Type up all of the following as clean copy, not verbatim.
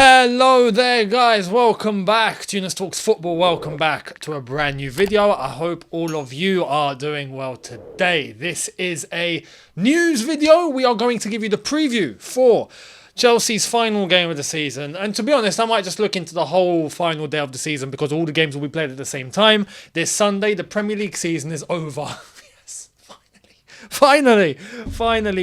Hello there guys, welcome back to Younes Talks Football, welcome back to a brand new video. I hope all of you are doing well today. This is a news video. We are going to give you the preview for Chelsea's final game of the season, and to be honest, I might just look into the whole final day of the season because all the games will be played at the same time. This Sunday, the Premier League season is over. Finally,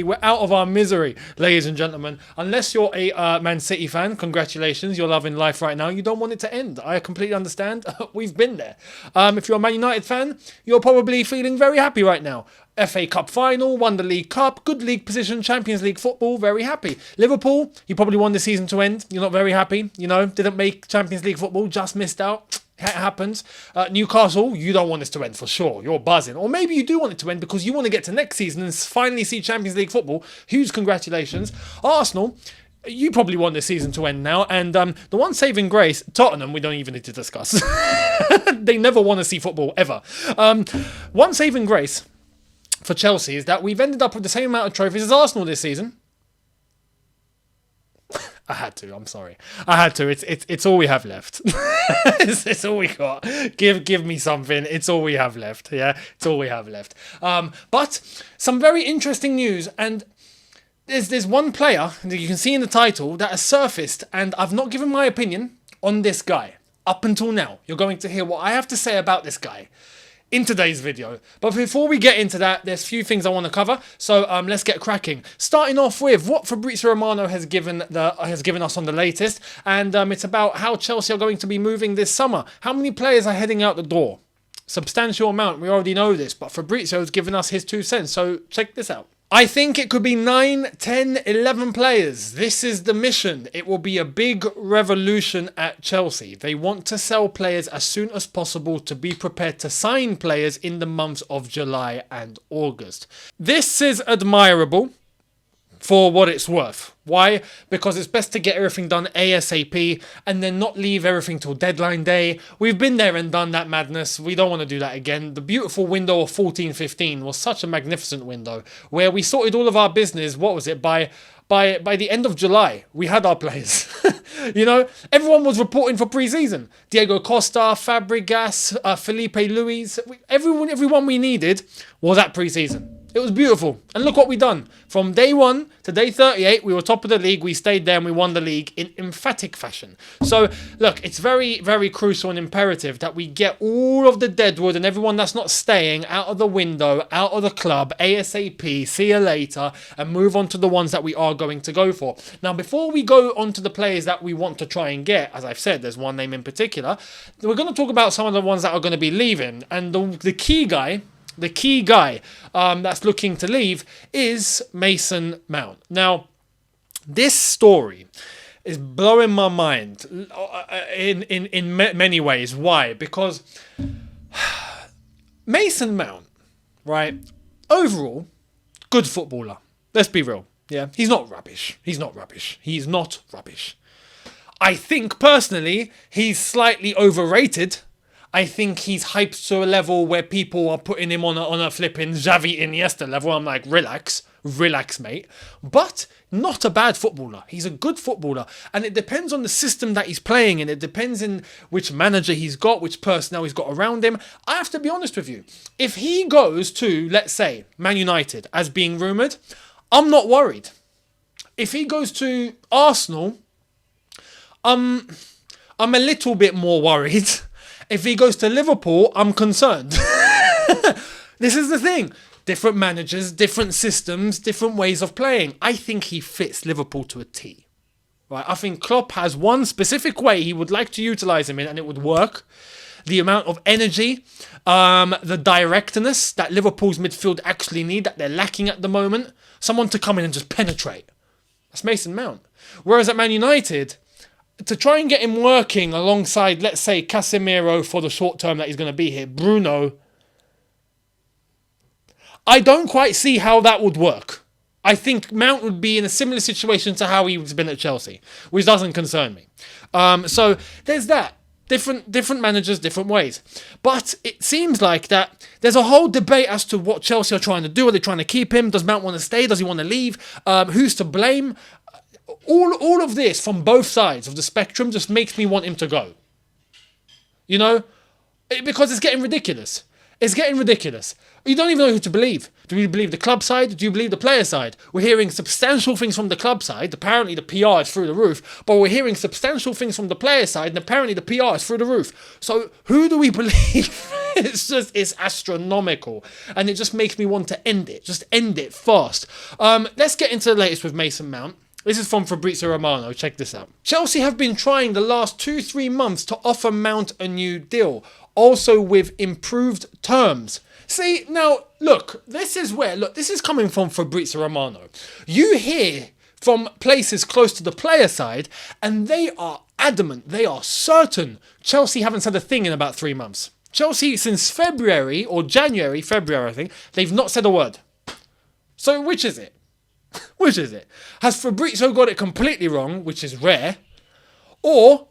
we're out of our misery, ladies and gentlemen. Unless you're a Man City fan, congratulations, you're loving life right now. You don't want it to end. I completely understand. We've been there. If you're a Man United fan, you're probably feeling very happy right now. FA Cup final, won the League Cup, good league position, Champions League football, very happy. Liverpool, you probably want the season to end. You're not very happy, didn't make Champions League football, just missed out. It happens. Newcastle, you don't want this to end for sure. You're buzzing. Or maybe you do want it to end because you want to get to next season and finally see Champions League football. Huge congratulations. Arsenal, you probably want this season to end now. And the one saving grace, Tottenham, we don't even need to discuss. They never want to see football, ever. One saving grace for Chelsea is that we've ended up with the same amount of trophies as Arsenal this season. I had to. I'm sorry. I had to. It's all we have left. it's all we got. Give me something. It's all we have left. Yeah, it's all we have left. But some very interesting news, and there's one player that you can see in the title that has surfaced, and I've not given my opinion on this guy up until now. You're going to hear what I have to say about this guy in today's video. But before we get into that, there's a few things I want to cover. So let's get cracking. Starting off with what Fabrizio Romano has given us on the latest, and it's about how Chelsea are going to be moving this summer. How many players are heading out the door? Substantial amount. We already know this, but Fabrizio has given us his 2 cents. So check this out. I think it could be 9, 10, 11 players. This is the mission. It will be a big revolution at Chelsea. They want to sell players as soon as possible to be prepared to sign players in the months of July and August. This is admirable for what it's worth. Why? Because it's best to get everything done ASAP and then not leave everything till deadline day. We've been there and done that madness. We don't want to do that again. The beautiful window of 14-15 was such a magnificent window where we sorted all of our business, what was it, by the end of July. We had our players. Everyone was reporting for pre-season. Diego Costa, Fabregas, Felipe Luis, everyone we needed was at pre-season. It was beautiful. And look what we done. From day 1 to day 38, we were top of the league. We stayed there and we won the league in emphatic fashion. So, look, it's very, very crucial and imperative that we get all of the deadwood and everyone that's not staying out of the window, out of the club, ASAP, see you later, and move on to the ones that we are going to go for. Now, before we go on to the players that we want to try and get, as I've said, there's one name in particular, we're going to talk about some of the ones that are going to be leaving. And the key guy that's looking to leave is Mason Mount. Now, this story is blowing my mind in many ways. Why? Because Mason Mount, right, overall, good footballer. Let's be real. Yeah, he's not rubbish. I think, personally, he's slightly overrated. I think he's hyped to a level where people are putting him on a flipping Xavi Iniesta level. I'm like, relax, mate. But not a bad footballer. He's a good footballer. And it depends on the system that he's playing in. It depends on which manager he's got, which personnel he's got around him. I have to be honest with you. If he goes to, let's say, Man United, as being rumoured, I'm not worried. If he goes to Arsenal, I'm a little bit more worried. If he goes to Liverpool, I'm concerned. This is the thing. Different managers, different systems, different ways of playing. I think he fits Liverpool to a T. Right? I think Klopp has one specific way he would like to utilise him in, and it would work. The amount of energy, the directness that Liverpool's midfield actually need, that they're lacking at the moment. Someone to come in and just penetrate. That's Mason Mount. Whereas at Man United, to try and get him working alongside, let's say, Casemiro for the short term that he's going to be here, Bruno, I don't quite see how that would work. I think Mount would be in a similar situation to how he's been at Chelsea, which doesn't concern me. So there's that. Different managers, different ways. But it seems like that there's a whole debate as to what Chelsea are trying to do. Are they trying to keep him? Does Mount want to stay? Does he want to leave? Who's to blame? all of this from both sides of the spectrum just makes me want him to go. You know? Because it's getting ridiculous. It's getting ridiculous. You don't even know who to believe. Do you believe the club side? Do you believe the player side? We're hearing substantial things from the club side. Apparently the PR is through the roof. But we're hearing substantial things from the player side. And apparently the PR is through the roof. So who do we believe? It's astronomical. And it just makes me want to end it. Just end it fast. Let's get into the latest with Mason Mount. This is from Fabrizio Romano. Check this out. Chelsea have been trying the last 2-3 months to offer Mount a new deal. Also with improved terms. See, now, look, this is coming from Fabrizio Romano. You hear from places close to the player side, and they are adamant, they are certain Chelsea haven't said a thing in about 3 months. Chelsea, since February, I think, they've not said a word. So which is it? Which is it? Has Fabrizio got it completely wrong, which is rare, or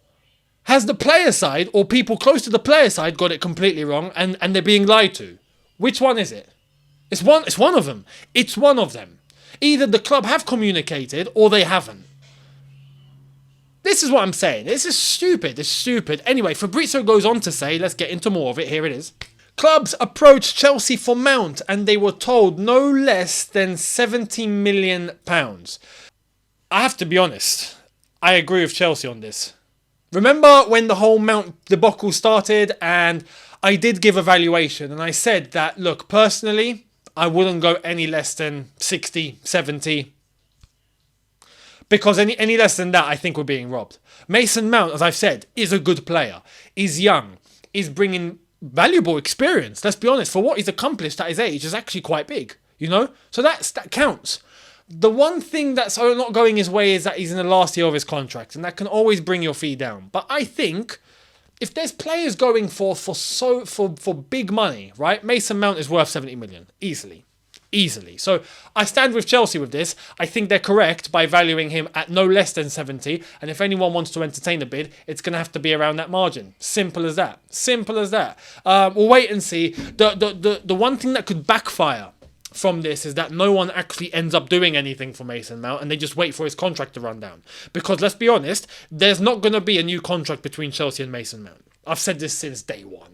has the player side or people close to the player side got it completely wrong and they're being lied to? Which one is it? It's one of them. It's one of them. Either the club have communicated or they haven't. This is what I'm saying. This is stupid. It's stupid. Anyway, Fabrizio goes on to say, let's get into more of it. Here it is. Clubs approached Chelsea for Mount and they were told no less than £70 million. I have to be honest. I agree with Chelsea on this. Remember when the whole Mount debacle started, and I did give a valuation and I said that, look, personally, I wouldn't go any less than 60, 70. Because any less than that, I think we're being robbed. Mason Mount, as I've said, is a good player. Is young. Is bringing valuable experience. Let's be honest, for what he's accomplished at his age is actually quite big, you know? So that counts. The one thing that's not going his way is that he's in the last year of his contract, and that can always bring your fee down. But I think if there's players going for big money, right? Mason Mount is worth 70 million easily. So I stand with Chelsea with this. I think they're correct by valuing him at no less than 70. And if anyone wants to entertain a bid, it's going to have to be around that margin. Simple as that. We'll wait and see. The one thing that could backfire from this is that no one actually ends up doing anything for Mason Mount and they just wait for his contract to run down. Because let's be honest, there's not going to be a new contract between Chelsea and Mason Mount. I've said this since day one.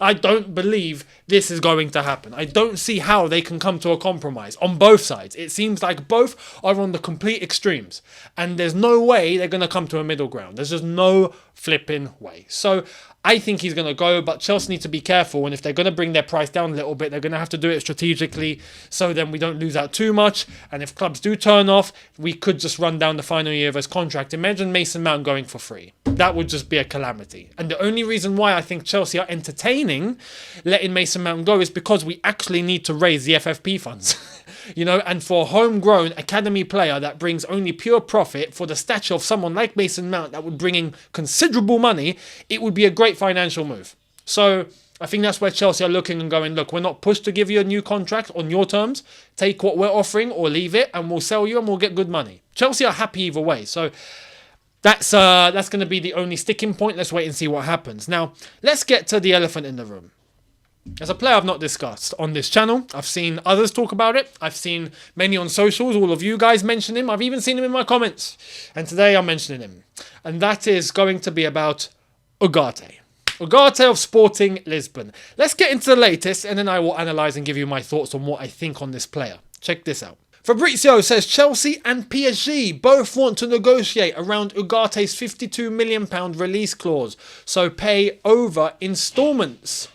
I don't believe this is going to happen. I don't see how they can come to a compromise on both sides. It seems like both are on the complete extremes. And there's no way they're going to come to a middle ground. There's just no flipping way. So I think he's going to go, but Chelsea need to be careful. And if they're going to bring their price down a little bit, they're going to have to do it strategically so then we don't lose out too much. And if clubs do turn off, we could just run down the final year of his contract. Imagine Mason Mount going for free. That would just be a calamity. And the only reason why I think Chelsea are entertaining letting Mason Mount go is because we actually need to raise the FFP funds. You know, and for a homegrown academy player that brings only pure profit for the stature of someone like Mason Mount that would bring in considerable money, it would be a great financial move. So I think that's where Chelsea are looking and going, look, we're not pushed to give you a new contract on your terms. Take what we're offering or leave it and we'll sell you and we'll get good money. Chelsea are happy either way. So that's going to be the only sticking point. Let's wait and see what happens. Now, let's get to the elephant in the room. As a player I've not discussed on this channel. I've seen others talk about it. I've seen many on socials. All of you guys mention him. I've even seen him in my comments. And today I'm mentioning him. And that is going to be about UGARTE. UGARTE of Sporting Lisbon. Let's get into the latest and then I will analyse and give you my thoughts on what I think on this player. Check this out. Fabrizio says Chelsea and PSG both want to negotiate around UGARTE's £52 million release clause. So pay over instalments.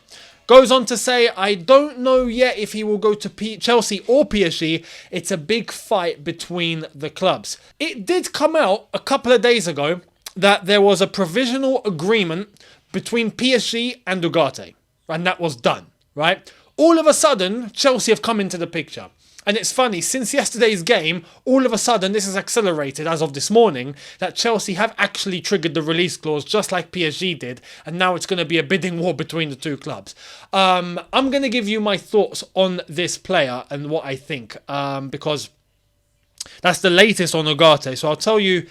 Goes on to say, I don't know yet if he will go to Chelsea or PSG. It's a big fight between the clubs. It did come out a couple of days ago that there was a provisional agreement between PSG and UGARTE. And that was done, right? All of a sudden, Chelsea have come into the picture. And it's funny, since yesterday's game, all of a sudden, this has accelerated as of this morning, that Chelsea have actually triggered the release clause just like PSG did, and now it's going to be a bidding war between the two clubs. I'm going to give you my thoughts on this player and what I think, because that's the latest on UGARTE. So I'll tell you,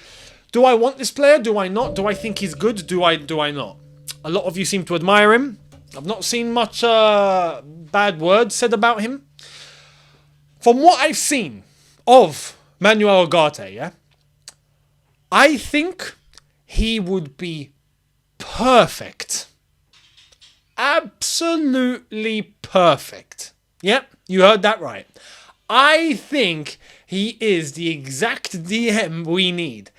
do I want this player? Do I not? Do I think he's good? Do I not? A lot of you seem to admire him. I've not seen much bad words said about him. From what I've seen of Manuel Ugarte, yeah? I think he would be perfect. Absolutely perfect. Yep, you heard that right. I think he is the exact DM we need.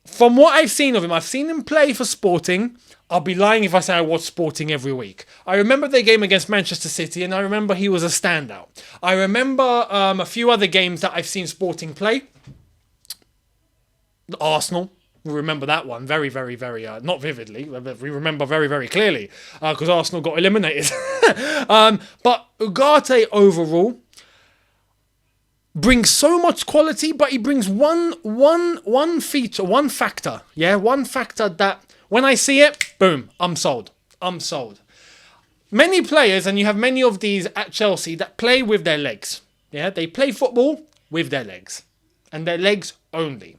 From what I've seen of him, I've seen him play for Sporting. I'll be lying if I say I watch Sporting every week. I remember their game against Manchester City, and I remember he was a standout. I remember a few other games that I've seen Sporting play. Arsenal. We remember that one very, very, very, not vividly. We remember very, very clearly because Arsenal got eliminated. But Ugarte overall brings so much quality, but he brings one feature, one factor. Yeah, one factor that when I see it, boom, I'm sold. I'm sold. Many players, and you have many of these at Chelsea that play with their legs. Yeah, they play football with their legs and their legs only.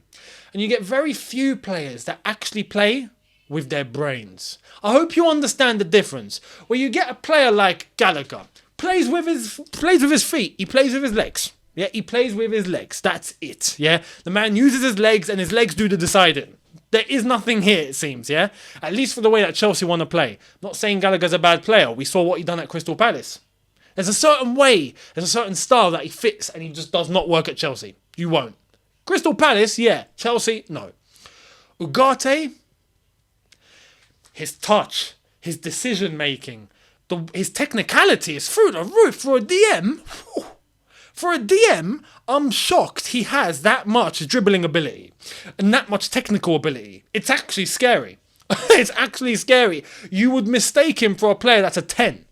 And you get very few players that actually play with their brains. I hope you understand the difference. Where you get a player like Gallagher, plays with his feet, he plays with his legs. Yeah, he plays with his legs. That's it. Yeah, the man uses his legs and his legs do the deciding. There is nothing here, it seems, yeah? At least for the way that Chelsea want to play. I'm not saying Gallagher's a bad player. We saw what he done at Crystal Palace. There's a certain way, there's a certain style that he fits and he just does not work at Chelsea. You won't. Crystal Palace, yeah. Chelsea, no. Ugarte, his touch, his decision-making, his technicality is through the roof for a DM. Whew. For a DM, I'm shocked he has that much dribbling ability and that much technical ability. It's actually scary. It's actually scary. You would mistake him for a player that's a 10.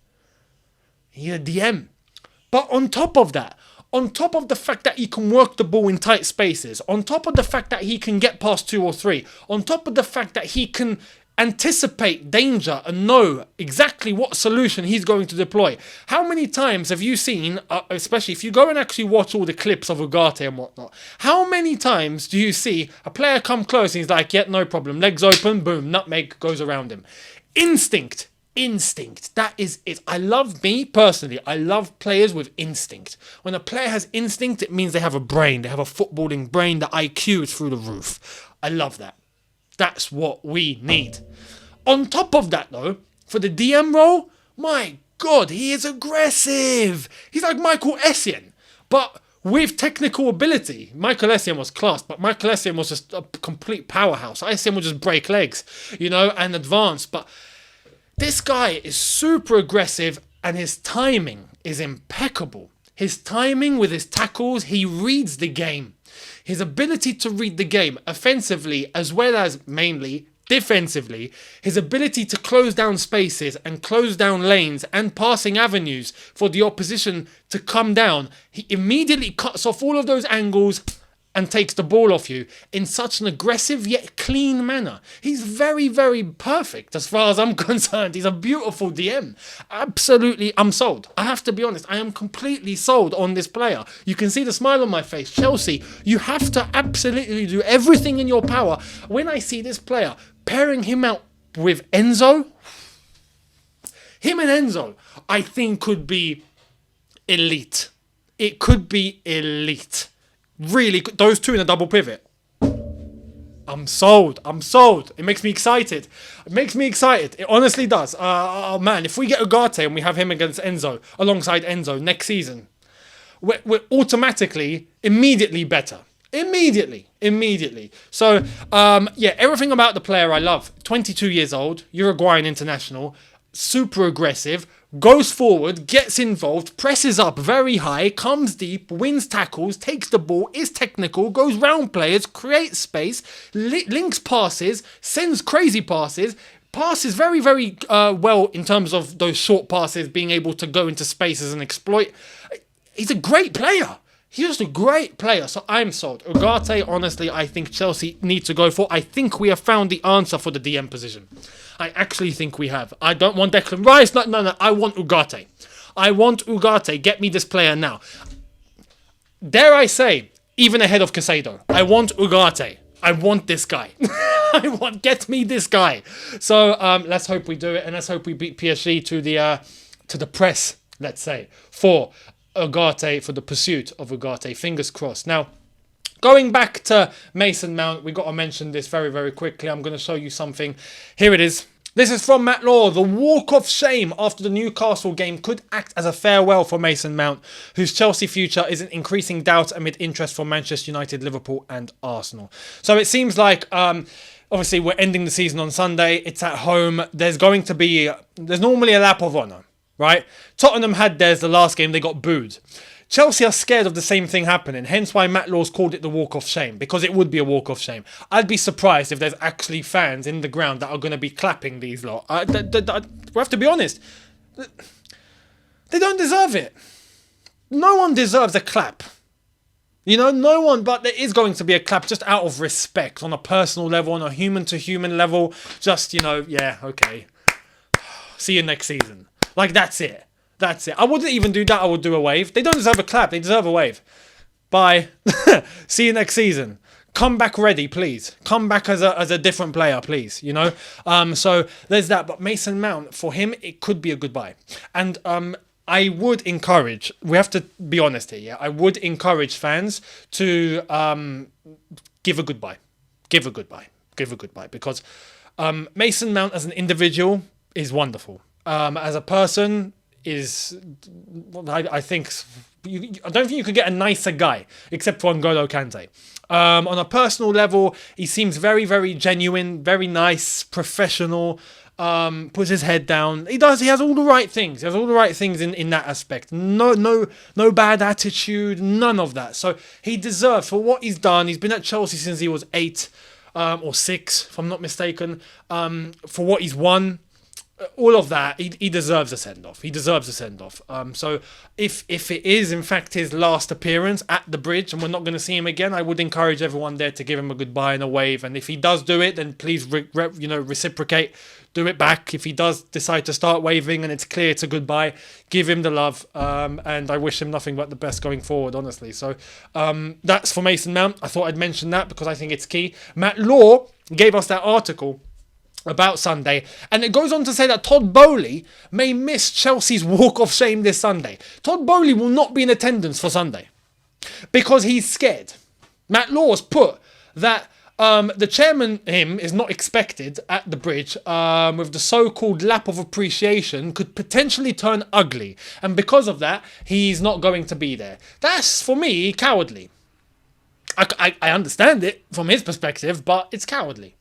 He's a DM. But on top of that, on top of the fact that he can work the ball in tight spaces, on top of the fact that he can get past 2 or 3, on top of the fact that he can anticipate danger and know exactly what solution he's going to deploy. How many times have you seen, especially if you go and actually watch all the clips of Ugarte and whatnot, how many times do you see a player come close and he's like, yeah, no problem, legs open, boom, nutmeg goes around him. Instinct. That is it. I love players with instinct. When a player has instinct, it means they have a brain. They have a footballing brain. The IQ is through the roof. I love that. That's what we need. On top of that, though, for the DM role, my God, he is aggressive. He's like Michael Essien, but with technical ability. Michael Essien was class, but Michael Essien was just a complete powerhouse. Essien would just break legs, and advance, but this guy is super aggressive and his timing is impeccable. His timing with his tackles, he reads the game. His ability to read the game offensively as well as mainly defensively, his ability to close down spaces and close down lanes and passing avenues for the opposition to come down. He immediately cuts off all of those angles and takes the ball off you in such an aggressive yet clean manner. He's very, very perfect as far as I'm concerned. He's a beautiful DM. Absolutely, I'm sold. I have to be honest, I am completely sold on this player. You can see the smile on my face. Chelsea, you have to absolutely do everything in your power. When I see this player, pairing him out with Enzo, him and Enzo, I think could be elite. It could be elite. Really, those two in a double pivot. I'm sold. It makes me excited. It honestly does. Oh man, if we get Ugarte and we have him against Enzo, alongside Enzo next season, we're automatically, immediately better. Immediately. So, everything about the player I love. 22 years old, Uruguayan international, super aggressive, goes forward, gets involved, presses up very high, comes deep, wins tackles, takes the ball, is technical, goes round players, creates space, links passes, sends crazy passes very, very well in terms of those short passes, being able to go into spaces and exploit. He's a great player. He's just a great player, so I'm sold. Ugarte, honestly, I think Chelsea need to go for. I think we have found the answer for the DM position. I actually think we have. I don't want Declan Rice. No. I want Ugarte. Get me this player now. Dare I say, even ahead of Caicedo. I want Ugarte. I want this guy. Get me this guy. So let's hope we do it, and let's hope we beat PSG to the press. Let's say for Ugarte, for the pursuit of Ugarte. Fingers crossed. Now, Going back to Mason Mount, we got to mention this very, very quickly. I'm going to show you something. Here it is. This is from Matt Law. The walk of shame after the Newcastle game could act as a farewell for Mason Mount, whose Chelsea future is in increasing doubt amid interest from Manchester United, Liverpool and Arsenal. So it seems like, obviously, we're ending the season on Sunday. It's at home. There's normally a lap of honour, right? Tottenham had theirs the last game. They got booed. Chelsea are scared of the same thing happening, hence why Matt Law's called it the walk of shame, because it would be a walk of shame. I'd be surprised if there's actually fans in the ground that are going to be clapping these lot. We have to be honest. They don't deserve it. No one deserves a clap. You know, no one, but there is going to be a clap just out of respect on a personal level, on a human-to-human level. Just, yeah, okay. See you next season. Like, that's it. That's it. I wouldn't even do that. I would do a wave. They don't deserve a clap. They deserve a wave. Bye. See you next season. Come back ready, please. Come back as a different player, please. So there's that. But Mason Mount, for him, it could be a goodbye. And I would encourage. We have to be honest here. Yeah, I would encourage fans to give a goodbye. Give a goodbye. Give a goodbye. Because Mason Mount as an individual is wonderful. As a person, is I think I don't think you could get a nicer guy except for N'Golo Kante. On a personal level, he seems very, very genuine, very nice, professional. Puts his head down. He has all the right things. He has all the right things in that aspect. No bad attitude. None of that. So he deserves for what he's done. He's been at Chelsea since he was 8 or 6, if I'm not mistaken. For what he's won. All of that, he deserves a send-off. He deserves a send-off. So if it is, in fact, his last appearance at the Bridge and we're not going to see him again, I would encourage everyone there to give him a goodbye and a wave. And if he does do it, then please reciprocate. Do it back. If he does decide to start waving and it's clear it's a goodbye, give him the love. And I wish him nothing but the best going forward, honestly. So that's for Mason Mount. I thought I'd mention that because I think it's key. Matt Law gave us that article about Sunday, and it goes on to say that Todd Boehly may miss Chelsea's walk of shame this Sunday. Todd Boehly will not be in attendance for Sunday because he's scared. Matt Law's put that the chairman, him, is not expected at the Bridge with the so-called lap of appreciation could potentially turn ugly, and because of that, he's not going to be there. That's, for me, cowardly. I understand it from his perspective, but it's cowardly.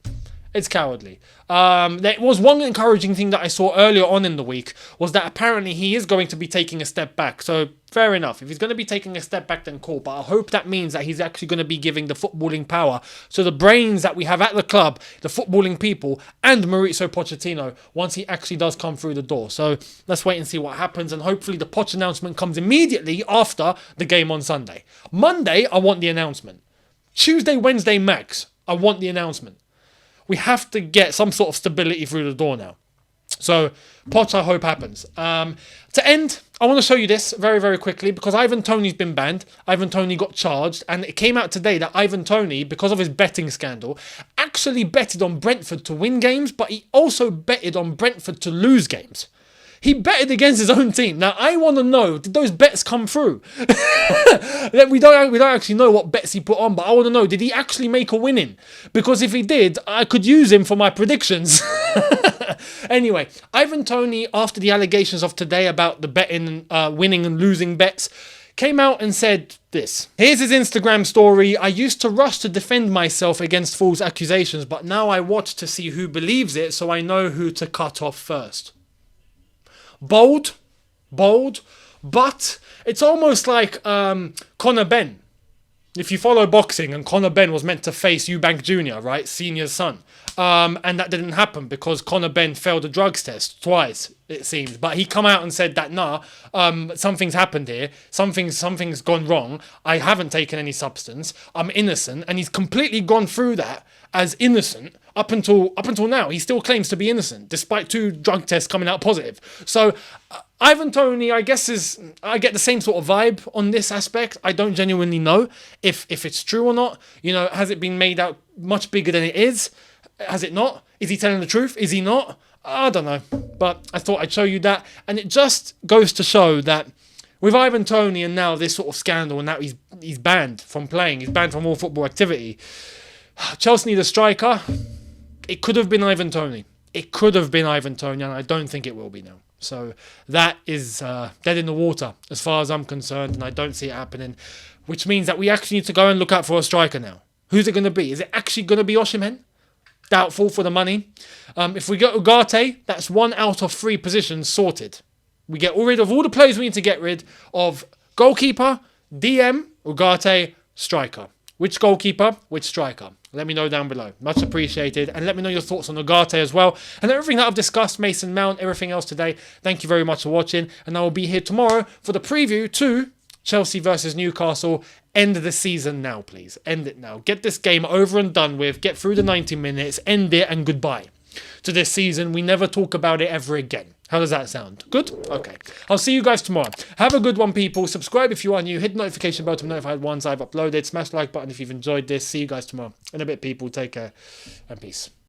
It's cowardly. There was one encouraging thing that I saw earlier on in the week was that apparently he is going to be taking a step back. So fair enough. If he's going to be taking a step back, then cool. But I hope that means that he's actually going to be giving the footballing power. So the brains that we have at the club, the footballing people, and Mauricio Pochettino once he actually does come through the door. So let's wait and see what happens. And hopefully the Poch announcement comes immediately after the game on Sunday. Monday, I want the announcement. Tuesday, Wednesday, max, I want the announcement. We have to get some sort of stability through the door now. So, Poch, I hope happens. To end, I want to show you this very, very quickly because Ivan Toney's been banned. Ivan Toney got charged, and it came out today that Ivan Toney, because of his betting scandal, actually betted on Brentford to win games, but he also betted on Brentford to lose games. He betted against his own team. Now, I want to know, did those bets come through? we don't actually know what bets he put on, but I want to know, did he actually make a winning? Because if he did, I could use him for my predictions. Anyway, Ivan Toney, after the allegations of today about the betting, winning and losing bets, came out and said this. Here's his Instagram story. I used to rush to defend myself against false accusations, but now I watch to see who believes it so I know who to cut off first. Bold, but it's almost like Conor Benn. If you follow boxing, and Conor Benn was meant to face Eubank Jr., right, senior's son, and that didn't happen because Conor Benn failed a drugs test twice, it seems. But he come out and said that something's happened here, something's gone wrong. I haven't taken any substance. I'm innocent, and he's completely gone through that as innocent. Up until now, he still claims to be innocent, despite 2 drug tests coming out positive. So, Ivan Toney, I guess, I get the same sort of vibe on this aspect. I don't genuinely know if it's true or not. Has it been made out much bigger than it is? Has it not? Is he telling the truth? Is he not? I don't know. But I thought I'd show you that. And it just goes to show that with Ivan Toney and now this sort of scandal, and now he's he's banned from playing. He's banned from all football activity. Chelsea need a striker. It could have been Ivan Toney. It could have been Ivan Toney, and I don't think it will be now. So that is dead in the water as far as I'm concerned, and I don't see it happening, which means that we actually need to go and look out for a striker now. Who's it going to be? Is it actually going to be Osimhen? Doubtful for the money. If we get UGARTE, that's 1 out of 3 positions sorted. We get rid of all the players we need to get rid of. Goalkeeper, DM, UGARTE, striker. Which goalkeeper, which striker? Let me know down below. Much appreciated. And let me know your thoughts on UGARTE as well. And everything that I've discussed, Mason Mount, everything else today. Thank you very much for watching. And I will be here tomorrow for the preview to Chelsea versus Newcastle. End the season now, please. End it now. Get this game over and done with. Get through the 90 minutes. End it and goodbye to this season. We never talk about it ever again. How does that sound? Good? Okay. I'll see you guys tomorrow. Have a good one, people. Subscribe if you are new. Hit the notification bell to be notified once I've uploaded. Smash the like button if you've enjoyed this. See you guys tomorrow. In a bit, people. Take care and peace.